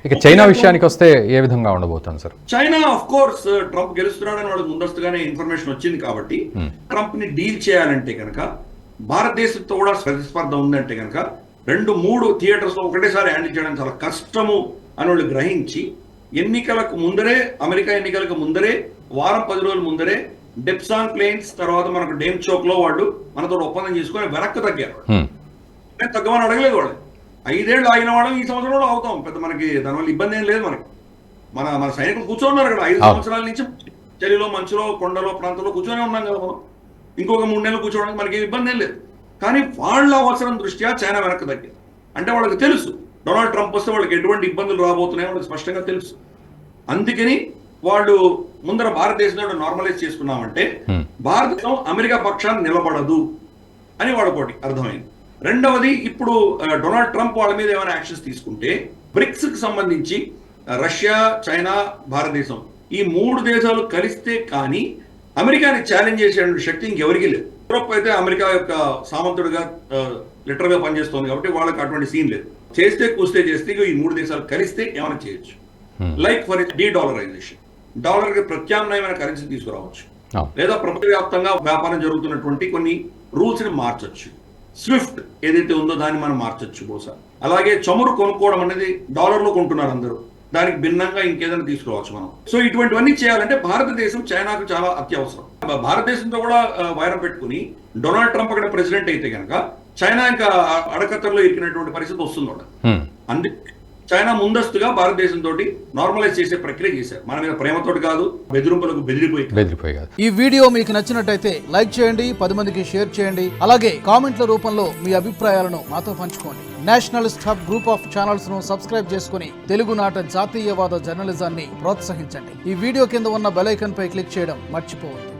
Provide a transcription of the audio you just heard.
ఇక చైనా విషయానికి వస్తే ఏ విధంగా ఉండబోతుంది sir? China of course Trump గెలుస్తున్నాడని వాళ్ళకి ముందస్తుగానే ఇన్ఫర్మేషన్ వచ్చింది కాబట్టి ట్రంప్ ని డీల్ చేయాలంటే కనుక భారతదేశంతో కూడా ప్రతిస్పర్ధ ఉందంటే కనుక 2-3 థియేటర్స్ లో ఒకటేసారి హ్యాండిల్ చేయడం చాలా కష్టము అని వాళ్ళు గ్రహించి ఎన్నికలకు ముందరే, అమెరికా ఎన్నికలకు ముందరే, వారం 10 రోజుల ముందరే డెప్సాన్ ప్లేన్స్ తర్వాత మనకు డేమ్ చోక్ లో వాళ్ళు మనతో ఒప్పందం చేసుకొని వెనక్కి తగ్గారు. తగ్గమని అడగలేదు వాళ్ళు. 5 ఏళ్ళు ఆగిన వాళ్ళం ఈ సంవత్సరంలో అవుతాం, పెద్ద మనకి దానివల్ల ఇబ్బంది ఏం లేదు. మనకి మన సైనికులు కూర్చోన్నారు కదా 5 సంవత్సరాల నుంచి చలిలో, మంచులో, కొండలో, ప్రాంతంలో కూర్చొని ఉన్నాం కదా మనం. ఇంకొక 3 నెలలు కూర్చోవడానికి మనకి ఇబ్బంది ఏం లేదు. కానీ వాళ్ళ అవసరం దృష్ట్యా చైనా వెనక్కి తగ్గింది. అంటే వాళ్ళకి తెలుసు డొనాల్డ్ ట్రంప్ వస్తే వాళ్ళకి ఎటువంటి ఇబ్బందులు రాబోతున్నాయో వాళ్ళకి స్పష్టంగా తెలుసు. అందుకని వాళ్ళు ముందర భారతదేశంలో నార్మలైజ్ చేసుకున్నామంటే భారతదేశం అమెరికా పక్షాన్ని నిలబడదు అని వాళ్ళకోటి అర్థమైంది. రెండవది, ఇప్పుడు డొనాల్డ్ ట్రంప్ వాళ్ళ మీద ఏమైనా యాక్షన్స్ తీసుకుంటే బ్రిక్స్ కి సంబంధించి రష్యా, చైనా, భారతదేశం ఈ 3 దేశాలు కలిస్తే కానీ అమెరికాని ఛాలెంజ్ చేసే శక్తి ఇంకెవరికి లేదు. యూరోప్ అయితే అమెరికా యొక్క సామంతుడిగా లిటర్ గా పనిచేస్తుంది కాబట్టి వాళ్ళకి అటువంటి సీన్ లేదు. చేస్తే కూస్తే చేస్తే ఈ 3 దేశాలు కలిస్తే ఏమైనా చేయొచ్చు. లైక్ ఫర్ డీడాలరైజేషన్, డాలర్ కి ప్రత్యామ్నాయమైన కరెన్సీ తీసుకురావచ్చు, లేదా ప్రపంచవ్యాప్తంగా వ్యాపారం జరుగుతున్నటువంటి కొన్ని రూల్స్ ని మార్చొచ్చు. స్విఫ్ట్ ఏదైతే ఉందో దాన్ని మనం మార్చొచ్చు బహుశా. అలాగే చమురు కొనుక్కోవడం అనేది డాలర్లో కొంటున్నారు అందరూ, దానికి భిన్నంగా ఇంకేదైనా తీసుకురావచ్చు మనం. సో ఇటువంటివన్నీ చేయాలంటే భారతదేశం చైనాకు చాలా అత్యవసరం. భారతదేశంతో కూడా వైరం పెట్టుకుని డొనాల్డ్ ట్రంప్ అక్కడ ప్రెసిడెంట్ అయితే కనుక చైనా ఇంకా అడకత్తర్లో ఎక్కినటువంటి పరిస్థితి వస్తుంది. అందుకే చైనా ముందస్తుగా భారతదేశంతో నార్మలైజ్ చేసే ప్రక్రియ చేశారు. మన మీద ప్రేమతోటి కాదు, బెదిరింపులకు బెదిరిపోయి. ఈ వీడియో మీకు నచ్చినట్టయితే లైక్ చేయండి, 10 మందికి షేర్ చేయండి. అలాగే కామెంట్ల రూపంలో మీ అభిప్రాయాలను మాతో పంచుకోండి. Nationalist hub group of channels ను సబ్స్క్రైబ్ చేసుకుని తెలుగునాట జాతీయవాద జర్నలిజాన్ని ప్రోత్సహించండి. ఈ వీడియో కింద ఉన్న బెల్ ఐకాన్ పై క్లిక్ చేయడం మర్చిపోవద్దు.